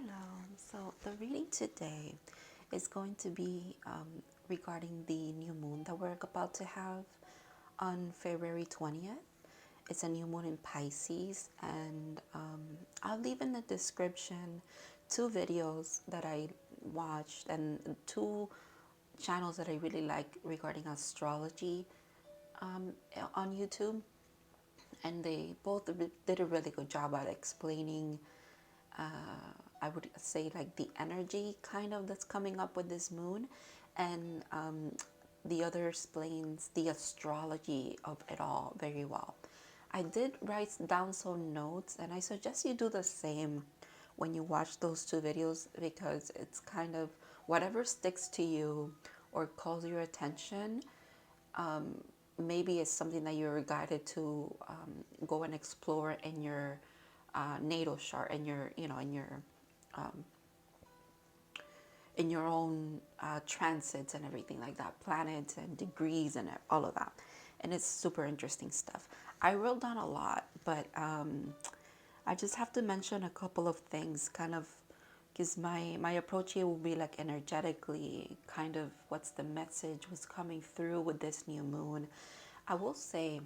Hello. So the reading today is going to be regarding the new moon that we're about to have on February 20th. It's a new moon in Pisces, and I'll leave in the description two videos that I watched and two channels that I really like regarding astrology on YouTube, and they both did a really good job at explaining I would say like the energy kind of that's coming up with this moon, and the other explains the astrology of it all very well. I did write down some notes, and I suggest you do the same when you watch those two videos, because it's kind of whatever sticks to you or calls your attention. Maybe it's something that you're guided to go and explore in your natal chart, in your in your own transits and everything like that, planets and degrees and all of that. And it's super interesting stuff. I wrote down a lot, but I just have to mention a couple of things, kind of, because my approach here will be like energetically, kind of what's the message, what's coming through with this new moon. I will say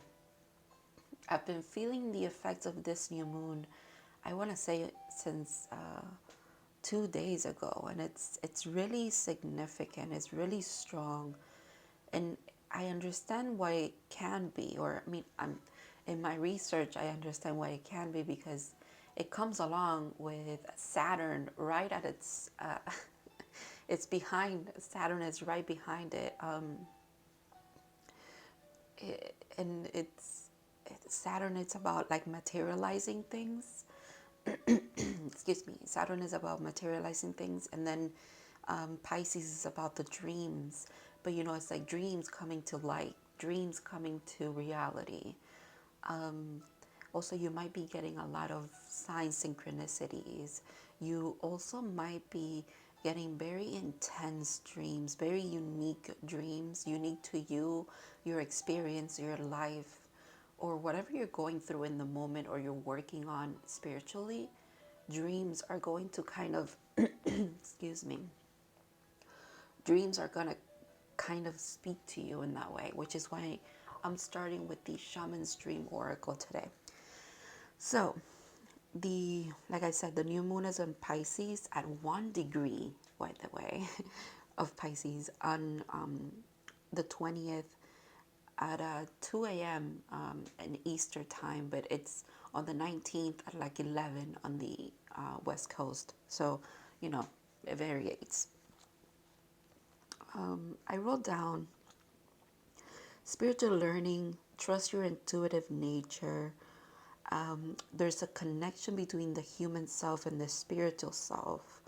I've been feeling the effects of this new moon, I want to say since 2 days ago, and it's really significant. It's really strong, and I understand why it can be. Or I mean, in my research, I understand why it can be, because it comes along with Saturn right at its. It's behind Saturn is right behind it, and it's Saturn. It's about like materializing things. Excuse me. Saturn is about materializing things, and then Pisces is about the dreams. But you know, it's like dreams coming to light, dreams coming to reality. Also, you might be getting a lot of sign synchronicities. You also might be getting very intense dreams, very unique dreams, unique to you, your experience, your life, or whatever you're going through in the moment or you're working on spiritually. Dreams are going to kind of, excuse me, dreams are going to kind of speak to you in that way, which is why I'm starting with the Shaman's Dream Oracle today. So, like I said, the new moon is in Pisces at 1 degree, by the way, of Pisces on the 20th at 2 a.m. In Eastern time, but it's on the 19th at like 11 on the West Coast. So, you know, it varies. I wrote down spiritual learning, trust your intuitive nature. There's a connection between the human self and the spiritual self.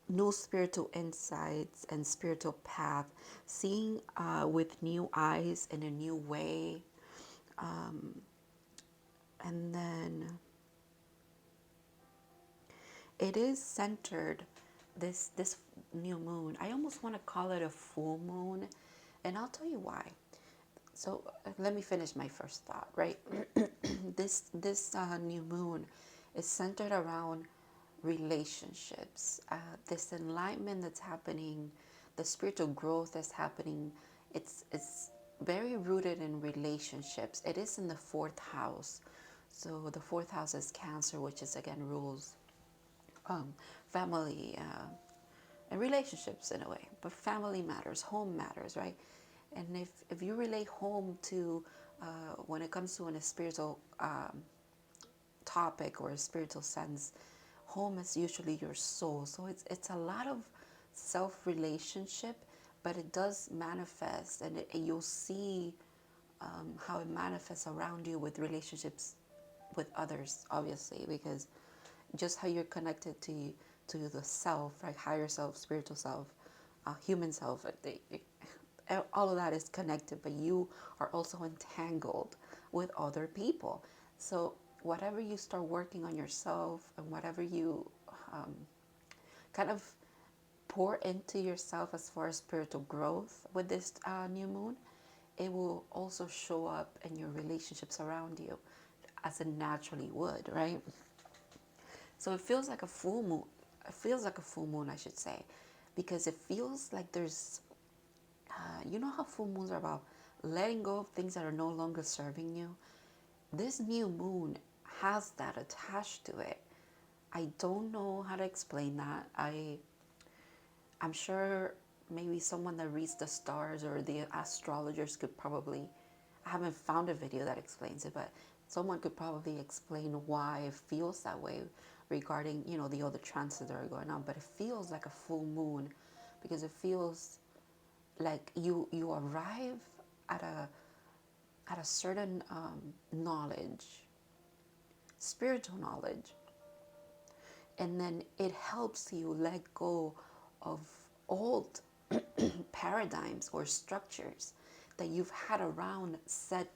New spiritual insights and spiritual path, seeing with new eyes in a new way. And then it is centered, this new moon. I almost want to call it a full moon, and I'll tell you why. So let me finish my first thought, right? This new moon is centered around relationships. This enlightenment that's happening, the spiritual growth that's happening, it's very rooted in relationships. It is in the fourth house. So the fourth house is Cancer, which is again rules family and relationships in a way. But family matters, home matters, right? And if you relate home to when it comes to a spiritual topic or a spiritual sense, home is usually your soul. So it's a lot of self relationship, but it does manifest, and you'll see how it manifests around you with relationships with others, obviously, because just how you're connected to the self, right? Higher self, spiritual self, human self. All of that is connected, but you are also entangled with other people. So whatever you start working on yourself, and whatever you kind of pour into yourself as far as spiritual growth with this new moon, it will also show up in your relationships around you as it naturally would, right? So it feels like a full moon. It feels like a full moon, I should say, because it feels like there's, you know how full moons are about letting go of things that are no longer serving you? This new moon has that attached to it. I don't know how to explain that. I'm sure maybe someone that reads the stars or the astrologers could probably, I haven't found a video that explains it, but someone could probably explain why it feels that way regarding, you know, the other transits that are going on. But it feels like a full moon because it feels like you arrive at a certain knowledge, spiritual knowledge, and then it helps you let go of old paradigms or structures that you've had around set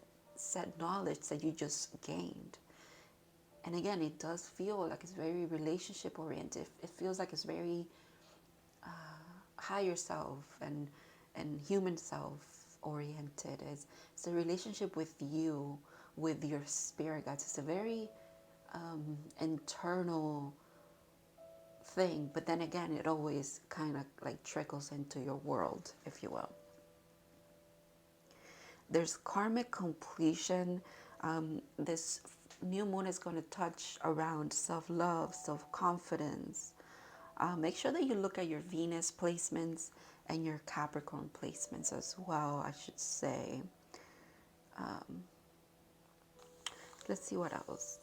knowledge that you just gained. And again, it does feel like it's very relationship oriented. It feels like it's very higher self and human self oriented. It's a relationship with you, with your spirit guides. It's a very internal thing, but then again, it always kind of like trickles into your world, if you will. There's karmic completion. This new moon is going to touch around self-love, self-confidence. Make sure that you look at your Venus placements and your Capricorn placements as well, I should say. Let's see what else.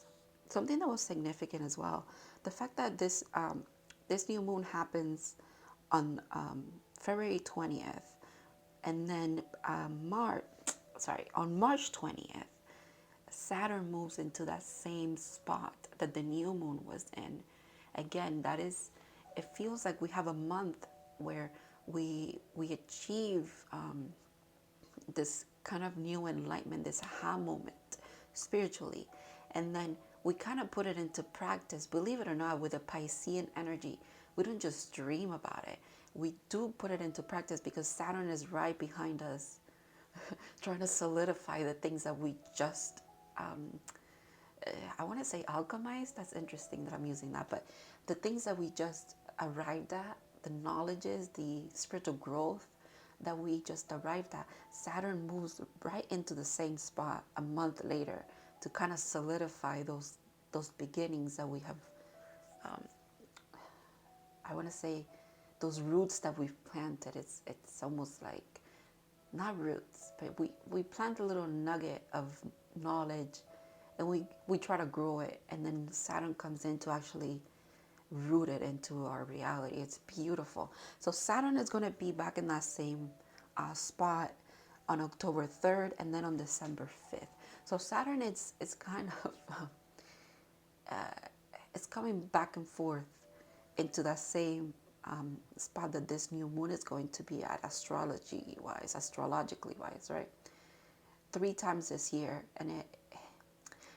Something that was significant as well. The fact that this new moon happens on February 20th, and then on March 20th, Saturn moves into that same spot that the new moon was in. Again, it feels like we have a month where we achieve this kind of new enlightenment, this aha moment spiritually. And then we kind of put it into practice. Believe it or not, with a Piscean energy, we don't just dream about it. We do put it into practice because Saturn is right behind us, trying to solidify the things that we just, I want to say alchemized. That's interesting that I'm using that. But the things that we just arrived at, the knowledges, the spiritual growth that we just arrived at, Saturn moves right into the same spot a month later to kind of solidify those beginnings that we have, I want to say, those roots that we've planted. It's almost like, not roots, but we plant a little nugget of knowledge and we try to grow it, and then Saturn comes in to actually root it into our reality. It's beautiful. So Saturn is going to be back in that same spot on October 3rd and then on December 5th. So Saturn is kind of it's coming back and forth into that same spot that this new moon is going to be at, astrologically wise, right? 3 times this year. And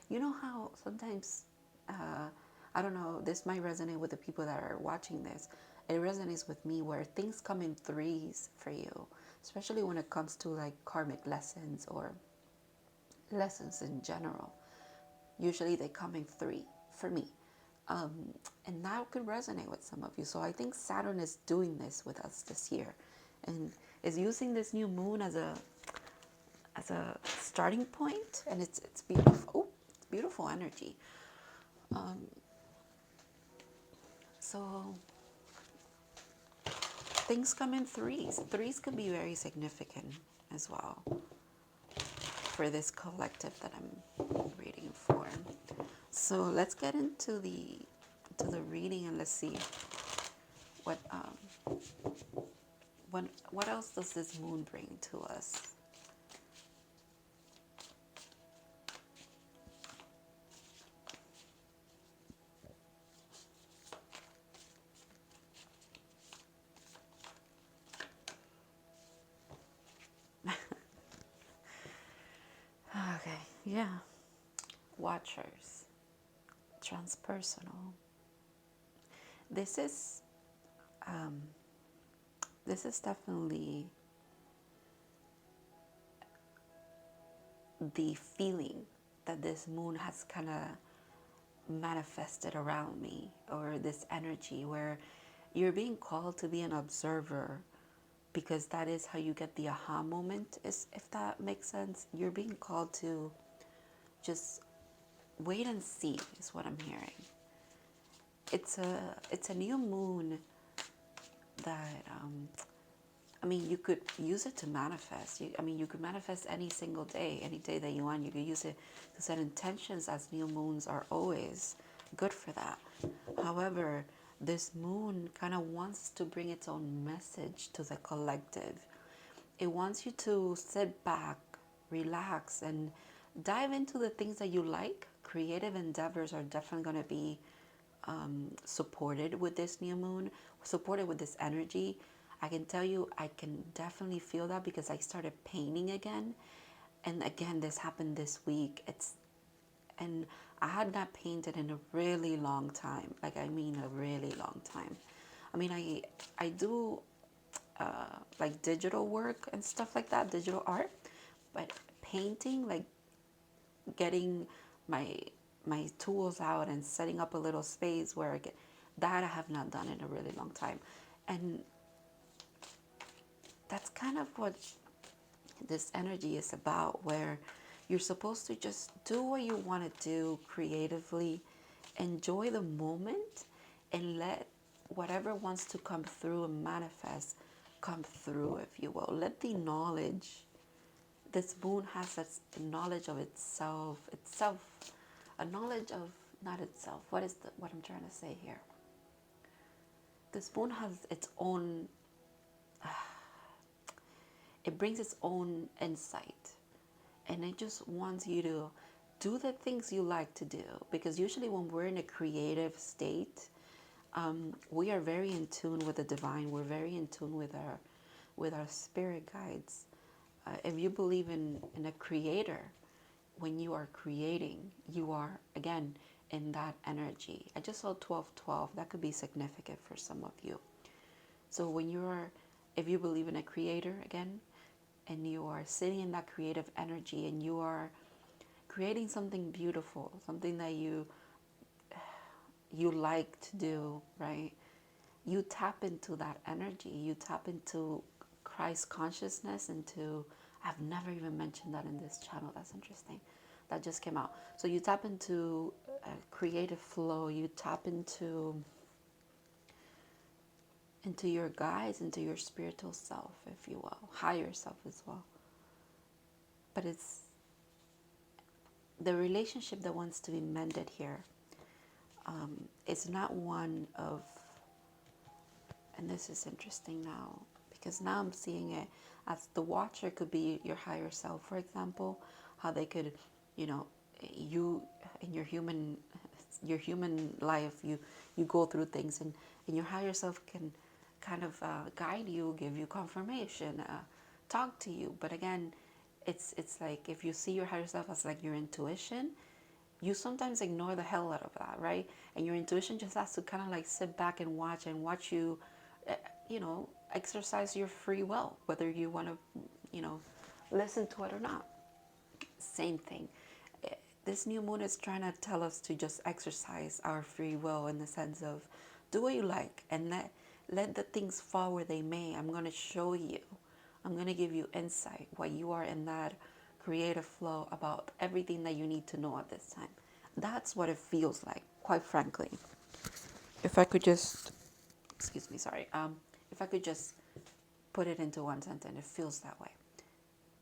you know how sometimes, I don't know, this might resonate with the people that are watching this. It resonates with me where things come in threes for you, especially when it comes to like karmic lessons or lessons in general. Usually they come in 3 for me. And that could resonate with some of you. So I think Saturn is doing this with us this year and is using this new moon as a starting point, and it's beautiful. Oh, it's beautiful energy. So things come in threes. Threes can be very significant as well for this collective that I'm reading for. So let's get into the reading and let's see what else does this moon bring to us. Okay, yeah. Watchers, transpersonal. This is definitely the feeling that this moon has kind of manifested around me, or this energy where you're being called to be an observer, because that is how you get the aha moment, is, if that makes sense. You're being called to just wait and see, is what I'm hearing. It's a new moon that I mean, you could use it to manifest. I mean, you could manifest any single day, any day that you want. You could use it to set intentions, as new moons are always good for that. However, this moon kind of wants to bring its own message to the collective. It wants you to sit back, relax, and dive into the things that you like. Creative endeavors are definitely going to be supported with this new moon, supported with this energy. I can tell you, I can definitely feel that, because I started painting again. And again, this happened this week. And I had not painted in a really long time. Like, I mean, a really long time. I mean, I do like digital work and stuff like that, digital art, but painting, like getting my tools out and setting up a little space where I get that, I have not done in a really long time. And that's kind of what this energy is about, where you're supposed to just do what you want to do creatively, enjoy the moment, and let whatever wants to come through and manifest come through, if you will. Let the knowledge, this moon has this knowledge of itself, a knowledge of, not itself, what I'm trying to say here. This moon has its own, it brings its own insight, and it just wants you to do the things you like to do, because usually when we're in a creative state, we are very in tune with the divine. We're very in tune with our spirit guides. If you believe in a creator, when you are creating, you are, again, in that energy. I just saw 1212. That could be significant for some of you. So if you believe in a creator, again, and you are sitting in that creative energy, and you are creating something beautiful, something that you like to do, right? You tap into that energy. You tap into Christ consciousness, into, I've never even mentioned that in this channel. That's interesting. That just came out. So you tap into a creative flow. You tap into your guides, into your spiritual self, if you will, higher self as well. But it's the relationship that wants to be mended here. It's not one of, and this is interesting now, because now I'm seeing it as the watcher could be your higher self, for example, how they could, you in your human life, you go through things, and your higher self can kind of guide you, give you confirmation, talk to you. But again, it's like, if you see your higher self as like your intuition, you sometimes ignore the hell out of that, right? And your intuition just has to kind of like sit back and watch you, exercise your free will, whether you want to, listen to it or not. Same thing. This new moon is trying to tell us to just exercise our free will, in the sense of, do what you like, and let the things fall where they may. I'm going to show you. I'm going to give you insight while you are in that creative flow about everything that you need to know at this time. That's what it feels like, quite frankly. If I could just, excuse me, sorry. If I could just put it into one sentence, it feels that way.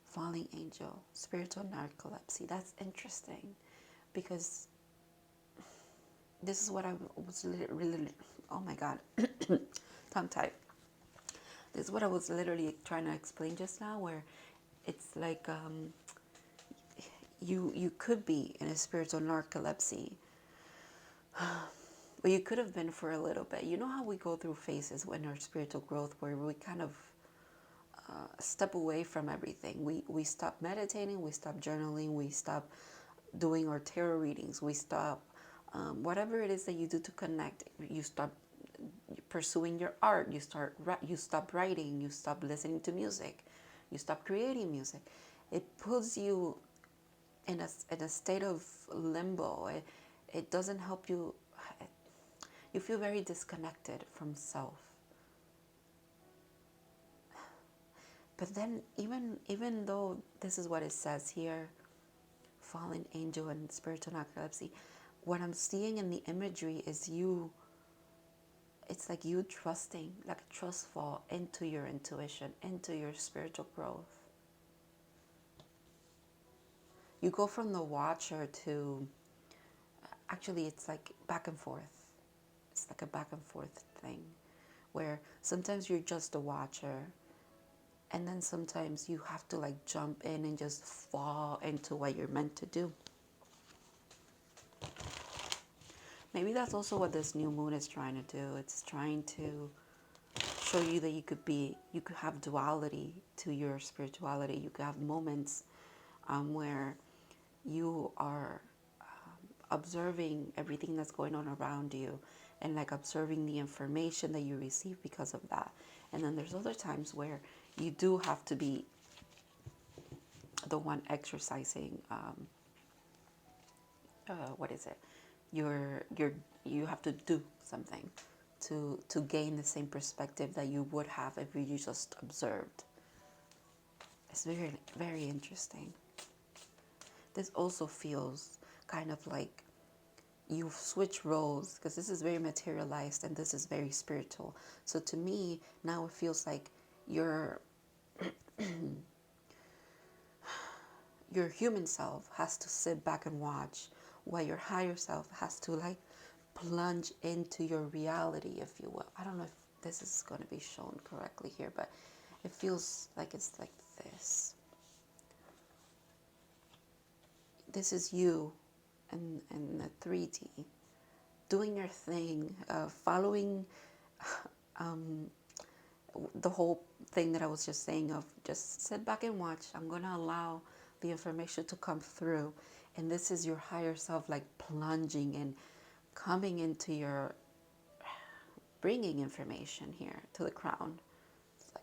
Falling angel, spiritual narcolepsy. That's interesting, because this is what I was really, oh my God, tongue tied. This is what I was literally trying to explain just now, where it's like you could be in a spiritual narcolepsy, but you could have been for a little bit. You know how we go through phases in our spiritual growth where we kind of step away from everything. We stop meditating, we stop journaling, we stop doing our tarot readings, we stop whatever it is that you do to connect. You stop pursuing your art, you stop writing, you stop listening to music, you stop creating music. It puts you in a state of limbo. it doesn't help you. You feel very disconnected from self. But then even though this is what it says here, fallen angel and spiritual narcolepsy, what I'm seeing in the imagery is you. It's like you trusting, like a trust fall into your intuition, into your spiritual growth. You go from the watcher to, actually it's like back and forth. It's like a back and forth thing where sometimes you're just a watcher, and then sometimes you have to like jump in and just fall into what you're meant to do. Maybe that's also what this new moon is trying to do. It's trying to show you that you could have duality to your spirituality. You could have moments where you are observing everything that's going on around you and like observing the information that you receive because of that. And then there's other times where you do have to be the one exercising, what is it? You have to do something to gain the same perspective that you would have if you just observed. It's very, very interesting. This also feels kind of like you've switched roles, because this is very materialized and this is very spiritual. So to me, now it feels like your human self has to sit back and watch, while your higher self has to like plunge into your reality, if you will. I don't know if this is going to be shown correctly here, but it feels like it's like this. This is you in the 3D, doing your thing, following the whole thing that I was just saying of just sit back and watch. I'm going to allow the information to come through. And this is your higher self like plunging and coming into your, bringing information here to the crown.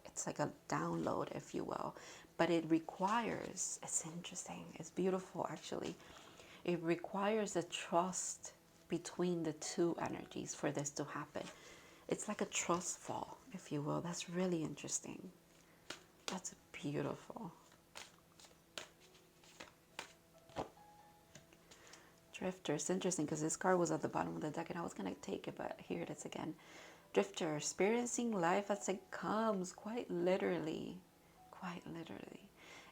It's like a download, if you will. But it requires, it's interesting, it's beautiful actually. It requires a trust between the two energies for this to happen. It's like a trust fall, if you will. That's really interesting. That's beautiful. Drifter. It's interesting because this card was at the bottom of the deck and I was going to take it, but here it is again. Drifter, experiencing life as it comes, quite literally. Quite literally.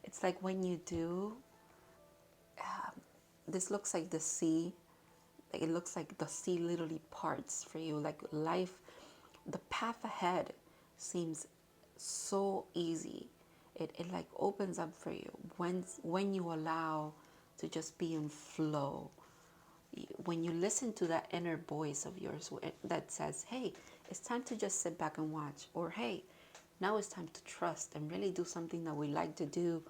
It's like when you do, this looks like the sea. It looks like the sea literally parts for you. Like life, the path ahead seems so easy. It like opens up for you when you allow to just be in flow. When you listen to that inner voice of yours that says, hey, it's time to just sit back and watch, or hey, now it's time to trust and really do something that we like to do,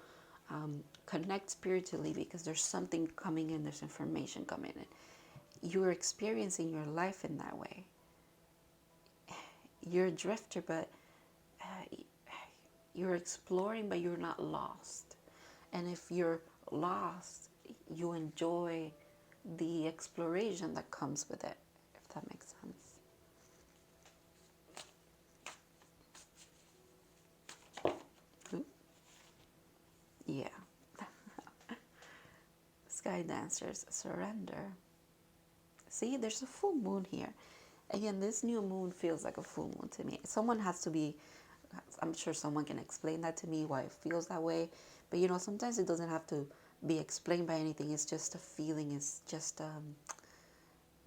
connect spiritually, because there's something coming in, there's information coming in. You're experiencing your life in that way. You're a drifter, but you're exploring, but you're not lost. And if you're lost, you enjoy the exploration that comes with it, if that makes sense. Yeah. Sky Dancers, surrender. See, there's a full moon here. Again, this new moon feels like a full moon to me. Someone has to be, I'm sure someone can explain that to me, why it feels that way. But you know, sometimes it doesn't have to be explained by anything. It's just a feeling. It's just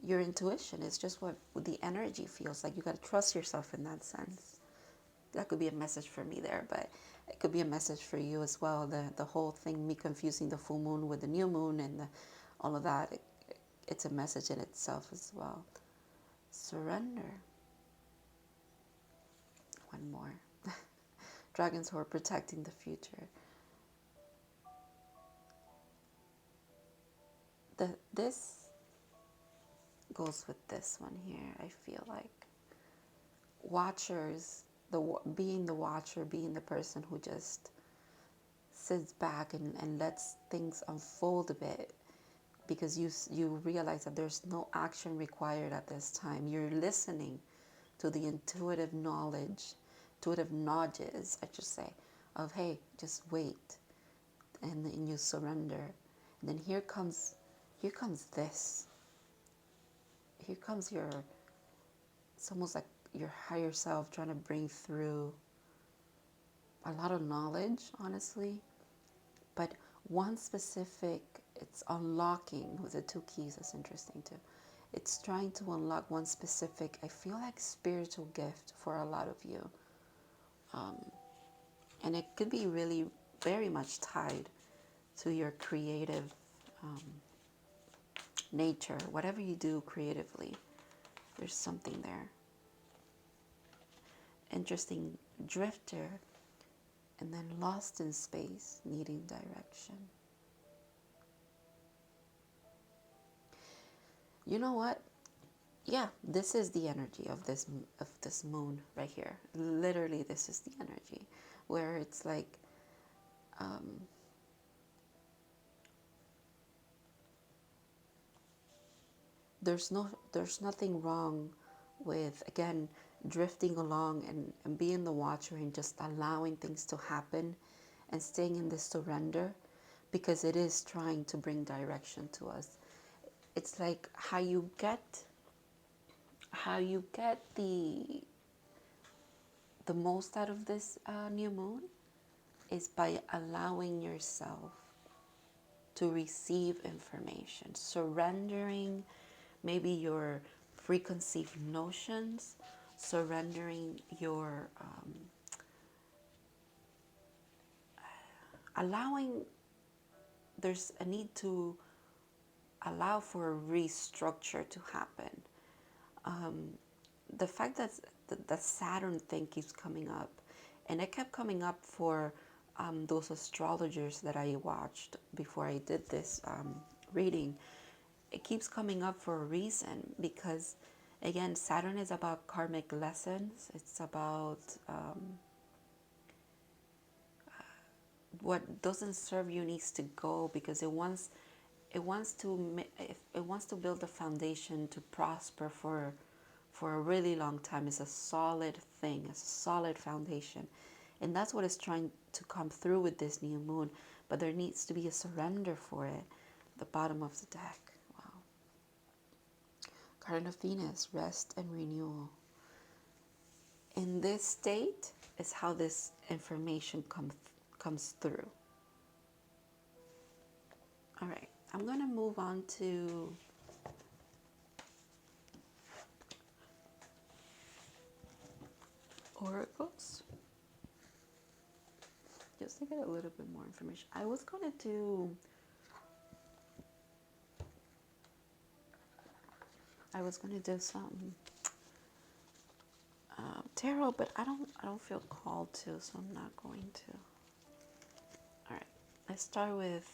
your intuition. It's just what the energy feels like. You got to trust yourself in that sense. That could be a message for me there, but it could be a message for you as well. The whole thing, me confusing the full moon with the new moon and all of that, it's a message in itself as well. Surrender. One more. Dragons who are protecting the future. This goes with this one here, I feel like. Watchers, being the watcher, being the person who just sits back and lets things unfold a bit, because you realize that there's no action required at this time. You're listening to the intuitive knowledge, intuitive nudges, I should say, of hey, just wait, and then you surrender. And then here comes this. Here comes your, it's almost like your higher self trying to bring through a lot of knowledge, honestly. But one specific, it's unlocking with the two keys. That's interesting too. It's trying to unlock one specific, I feel like, spiritual gift for a lot of you. And it could be really very much tied to your creative nature. Whatever you do creatively, there's something there. Interesting drifter, and then lost in space, needing direction. You know what? Yeah, this is the energy of this moon right here. Literally, this is the energy where it's like there's nothing wrong with, again, drifting along and being the watcher and just allowing things to happen and staying in this surrender, because it is trying to bring direction to us. It's like how you get the most out of this new moon is by allowing yourself to receive information, surrendering maybe your preconceived notions, surrendering your allowing. There's a need to allow for a restructure to happen. The fact that the Saturn thing keeps coming up, and it kept coming up for those astrologers that I watched before I did this reading. It keeps coming up for a reason, because again, Saturn is about karmic lessons. It's about what doesn't serve you needs to go, because it wants to build a foundation to prosper for a really long time. It's a solid thing. It's a solid foundation, and that's what is trying to come through with this new moon. But there needs to be a surrender for it. The bottom of the deck. Wow. Card of Venus, rest and renewal. In this state is how this information comes through. All right, I'm going to move on to oracles, just to get a little bit more information. I was going to do some tarot, but I don't feel called to, so I'm not going to. All right, let's start with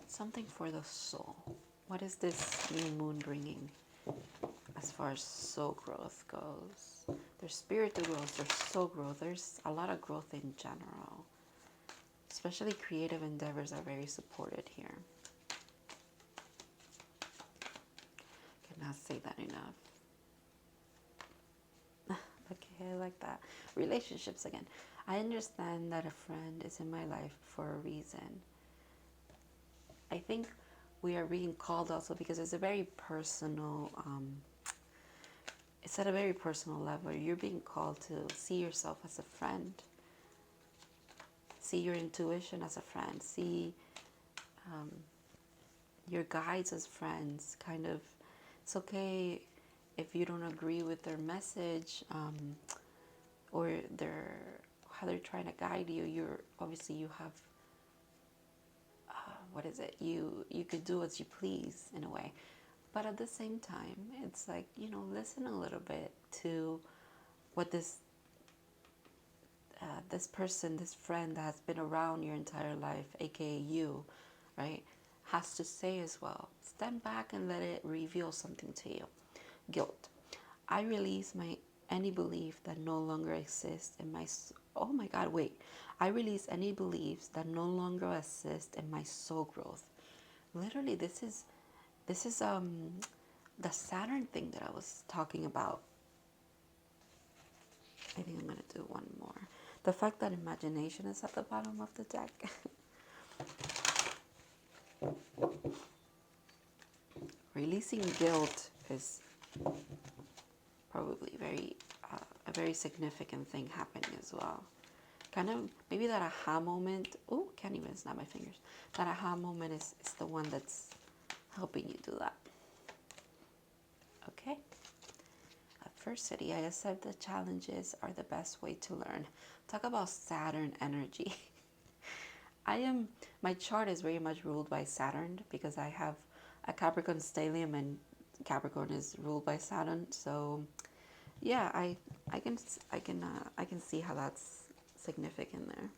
something for the soul. What is this new moon bringing as far as soul growth goes? There's spiritual growth, there's soul growth, there's a lot of growth in general. Especially creative endeavors are very supported here. Cannot say that enough. Okay, I like that. Relationships again. I understand that a friend is in my life for a reason. I think we are being called also because it's a very personal, it's at a very personal level. You're being called to see yourself as a friend. See your intuition as a friend. See your guides as friends. Kind of, it's okay if you don't agree with their message or how they're trying to guide you. You have what is it? You could do as you please in a way, but at the same time, it's like, listen a little bit to what this person, this friend that has been around your entire life, aka you, right, has to say as well. Stand back and let it reveal something to you. Guilt. I release any belief that no longer exists in my Oh my God, wait. I release any beliefs that no longer assist in my soul growth. Literally, this is the Saturn thing that I was talking about. I think I'm gonna do one more. The fact that imagination is at the bottom of the deck. Releasing guilt is probably a very significant thing happening as well. Kind of maybe that aha moment. Oh, can't even snap my fingers. That aha moment is the one that's helping you do that. Okay. Adversity. I accept that challenges are the best way to learn. Talk about Saturn energy. My chart is very much ruled by Saturn because I have a Capricorn stellium and Capricorn is ruled by Saturn. So yeah, I can see how that's significant there.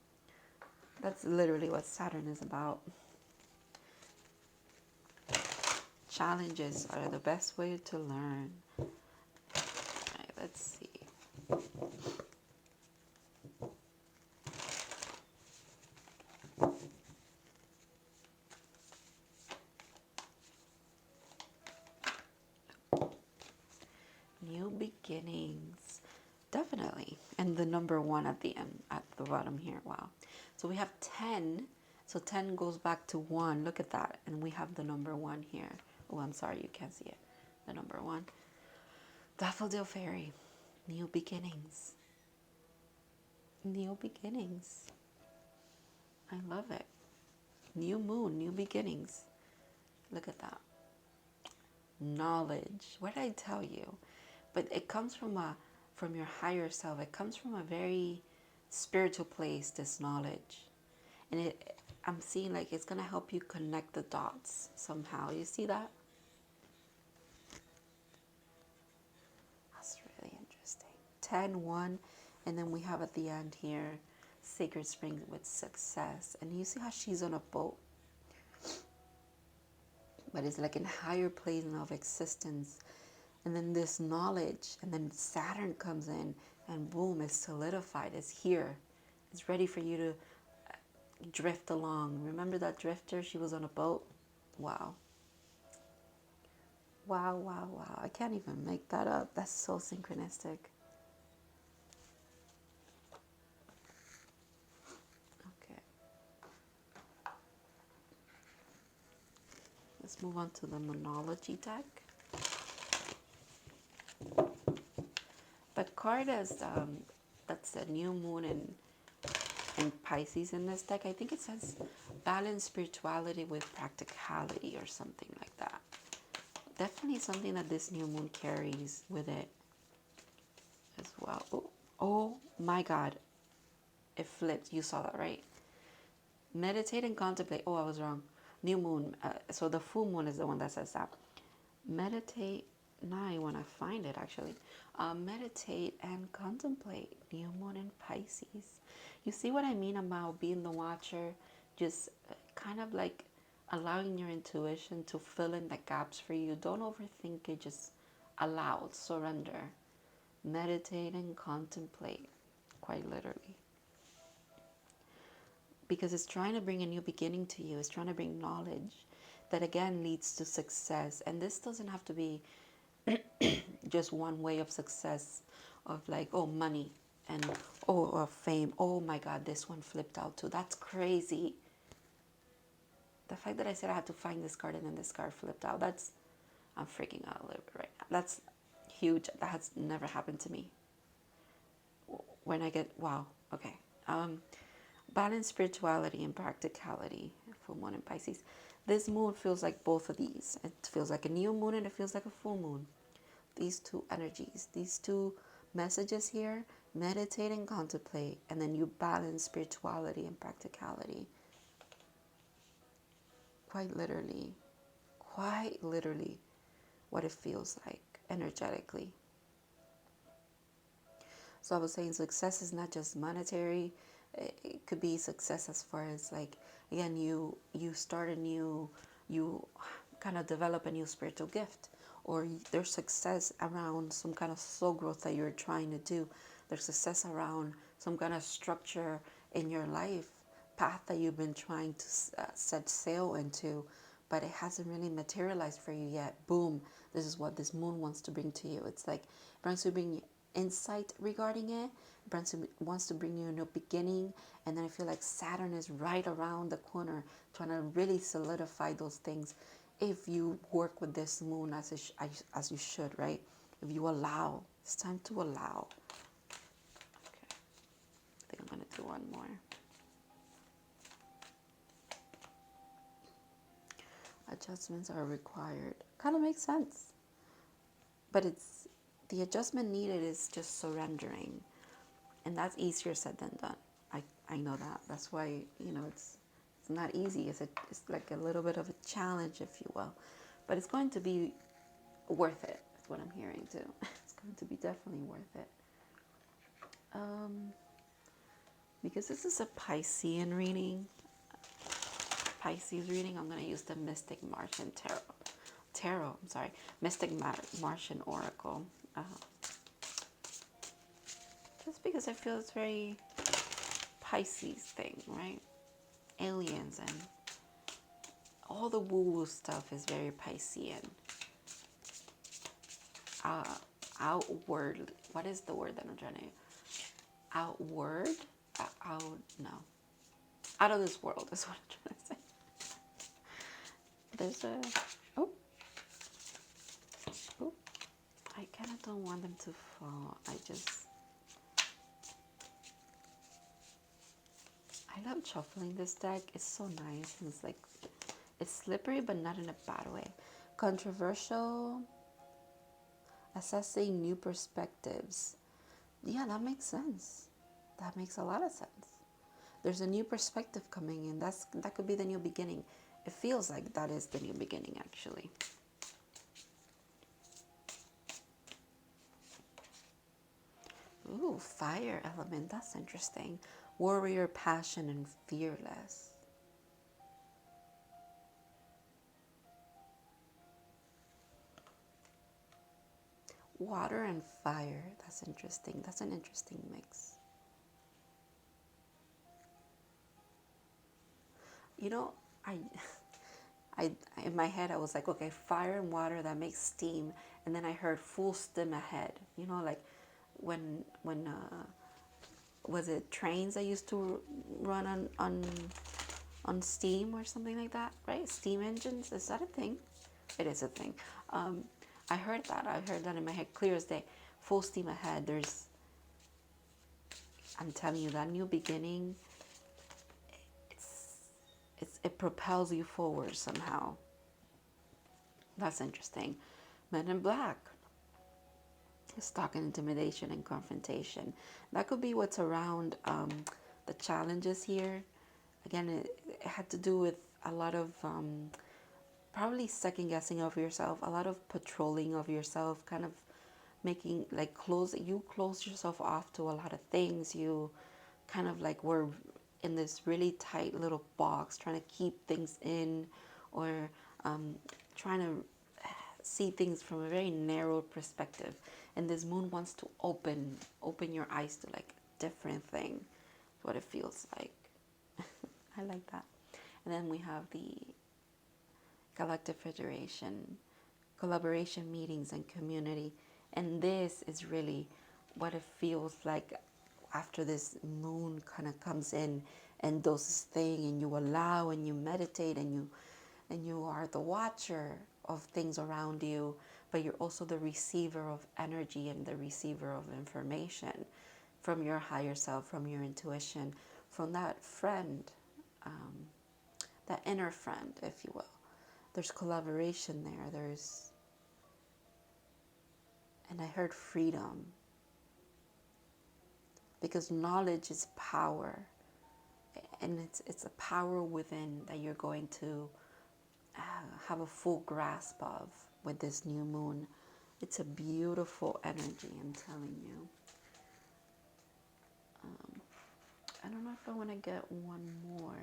That's literally what Saturn is about. Challenges are the best way to learn. All right, let's see. New beginnings. Definitely. And the number one at the end, at the bottom here. Wow. So we have 10. So 10 goes back to 1. Look at that. And we have the number 1 here. Oh, I'm sorry. You can't see it. The number 1. Daffodil Fairy. New beginnings. New beginnings. I love it. New moon. New beginnings. Look at that. Knowledge. What did I tell you? But it comes from your higher self. It comes from a very spiritual place, this knowledge. And I'm seeing like it's gonna help you connect the dots somehow. You see that? That's really interesting. 10, 1, and then we have at the end here, Sacred Spring with success. And you see how she's on a boat? But it's like in a higher plane of existence. And then this knowledge, and then Saturn comes in, and boom, it's solidified. It's here. It's ready for you to drift along. Remember that drifter? She was on a boat. Wow. Wow, wow, wow. I can't even make that up. That's so synchronistic. Okay. Let's move on to the Moonology deck. The card is, that's a new moon in Pisces in this deck. I think it says balance spirituality with practicality or something like that. Definitely something that this new moon carries with it as well. Oh my God. It flipped. You saw that, right? Meditate and contemplate. Oh, I was wrong. New moon. So the full moon is the one that says that. Meditate. Now I want to find it actually. Meditate and contemplate. New moon in Pisces. You see what I mean about being the watcher? Just kind of like allowing your intuition to fill in the gaps for you. Don't overthink it. Just allow, surrender. Meditate and contemplate. Quite literally. Because it's trying to bring a new beginning to you. It's trying to bring knowledge that again leads to success. And this doesn't have to be just one way of success of like, oh, money and oh, fame. Oh my God, this one flipped out too. That's crazy. The fact that I said I had to find this card and then this card flipped out, I'm freaking out a little bit right now. That's huge. That has never happened to me. When I get, wow, okay. Balance spirituality and practicality. Full moon in Pisces. This moon feels like both of these. It feels like a new moon and it feels like a full moon. These two energies, these two messages here, meditate and contemplate, and then you balance spirituality and practicality. Quite literally what it feels like energetically. So I was saying success is not just monetary. It could be success as far as like, again, you start a new, you kind of develop a new spiritual gift, or there's success around some kind of soul growth that you're trying to do. There's success around some kind of structure in your life, path that you've been trying to set sail into, but it hasn't really materialized for you yet. Boom, this is what this moon wants to bring to you. It's like it wants to bring insight regarding it. It wants to bring you a new beginning. And then I feel like Saturn is right around the corner, trying to really solidify those things. If you work with this moon as you should, right? If you allow, it's time to allow. Okay, I think I'm gonna do one more. Adjustments are required. Kind of makes sense. But it's the adjustment needed is just surrendering. And that's easier said than done. I know that. That's why, it's not easy. It's like a little bit of a challenge, if you will. But it's going to be worth it. That's what I'm hearing too. It's going to be definitely worth it. Because this is a Piscean reading, Pisces reading, I'm going to use the Mystic Martian Mystic Martian Oracle. Just because I feel it's very Pisces thing, right? Aliens and all the woo-woo stuff is very Piscean. Outward, what is the word that I'm trying to use? Outward? Out of this world is what I'm trying to say. There's I kind of don't want them to fall. I love shuffling this deck. It's so nice. And it's slippery, but not in a bad way. Controversial, assessing new perspectives. Yeah, that makes sense. That makes a lot of sense. There's a new perspective coming in. That could be the new beginning. It feels like that is the new beginning, actually. Ooh, fire element. That's interesting. Warrior, passion, and fearless. Water and fire. That's interesting. That's an interesting mix. I in my head I was like, okay, fire and water, that makes steam, and then I heard full steam ahead. Like when was it trains that used to run on steam or something like that, right? Steam engines, is that a thing? It is a thing. I heard that in my head clear as day. Full steam ahead. I'm telling you, that new beginning, it propels you forward somehow. That's interesting. Men in Black. It's talking intimidation and confrontation. That could be what's around the challenges here. Again, it had to do with a lot of probably second guessing of yourself, a lot of patrolling of yourself, kind of making like you close yourself off to a lot of things. You kind of like were in this really tight little box, trying to keep things in, or trying to see things from a very narrow perspective. And this moon wants to open your eyes to like a different thing. That's what it feels like. I like that. And then we have the Galactic Federation, collaboration, meetings, and community. And this is really what it feels like after this moon kind of comes in and does this thing, and you allow and you meditate, and you are the watcher of things around you, but you're also the receiver of energy and the receiver of information from your higher self, from your intuition, from that friend, that inner friend, if you will. There's collaboration there. And I heard freedom, because knowledge is power, and it's a power within that you're going to have a full grasp of with this new moon. It's a beautiful energy, I'm telling you. I don't know if I want to get one more.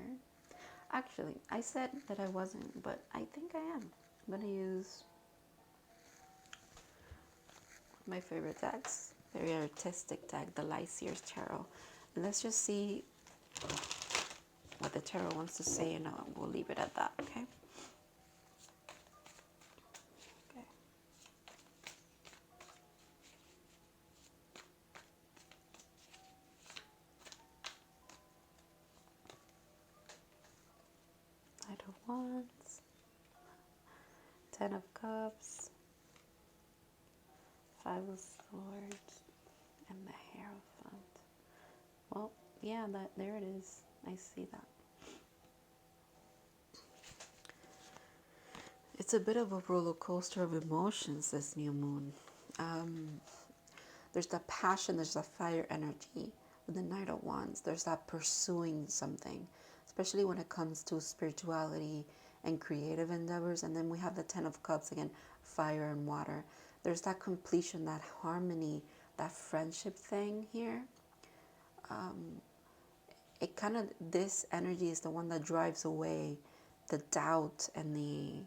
Actually, I said that I wasn't, but I think I am. I'm going to use my favorite decks, very artistic deck, the LIGHTSEERS Tarot. let's just see what the tarot wants to say, and we'll leave it at that, okay? Okay. Knight of Wands, Ten of Cups, Five of Swords, and the Hierophant. Well, yeah, there it is. I see that. It's a bit of a roller coaster of emotions, this new moon. There's that passion, there's that fire energy. With the Knight of Wands, there's that pursuing something, especially when it comes to spirituality and creative endeavors. And then we have the Ten of Cups, again, fire and water. There's that completion, that harmony, that friendship thing here. It kind of, this energy is the one that drives away the doubt and the,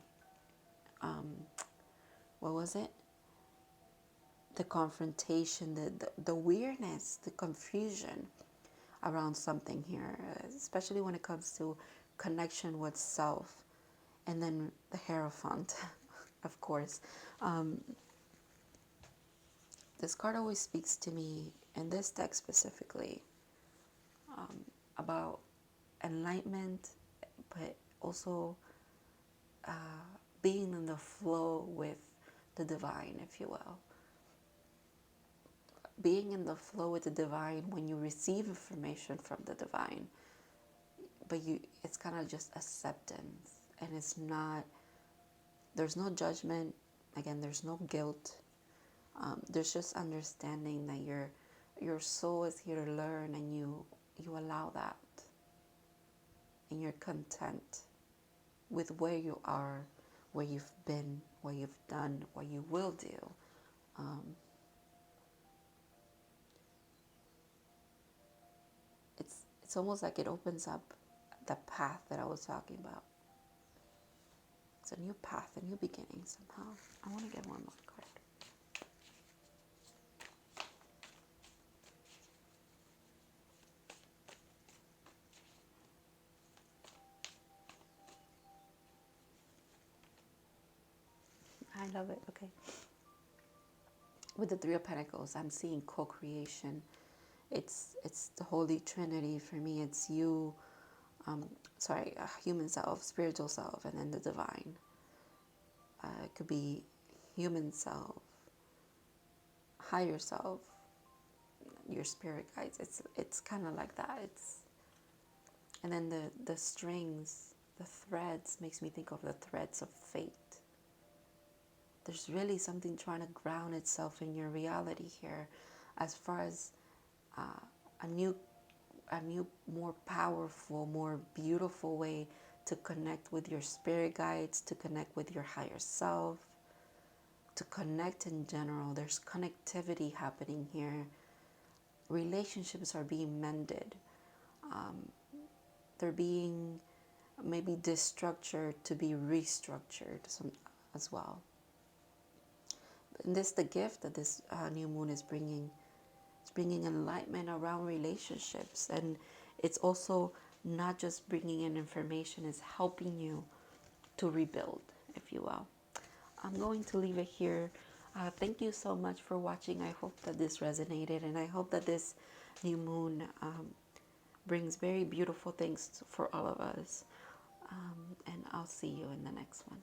what was it? The confrontation, the weirdness, the confusion around something here, especially when it comes to connection with self. And then the Hierophant, of course. This card always speaks to me, in this deck specifically, about enlightenment, but also being in the flow with the divine, if you will. Being in the flow with the divine when you receive information from the divine, but it's kind of just acceptance, and it's not, there's no judgment, again, there's no guilt, there's just understanding that your soul is here to learn, and you allow that, and you're content with where you are, where you've been, what you've done, what you will do. It's almost like it opens up the path that I was talking about. It's a new path, a new beginning somehow. I want to get one more card. I love it. Okay. With the Three of Pentacles, I'm seeing co-creation. It's the Holy Trinity for me. It's you, human self, spiritual self, and then the divine. It could be human self, higher self, your spirit guides. It's kind of like that. And then the strings, the threads, makes me think of the threads of fate. There's really something trying to ground itself in your reality here, as far as a new, more powerful, more beautiful way to connect with your spirit guides, to connect with your higher self, to connect in general. There's connectivity happening here. Relationships are being mended. They're being maybe destructured to be restructured as well. And this, the gift that this new moon is bringing. It's bringing enlightenment around relationships, and it's also not just bringing in information, it's helping you to rebuild, if you will. I'm going to leave it here. Thank you so much for watching. I hope that this resonated, and I hope that this new moon brings very beautiful things for all of us. And I'll see you in the next one.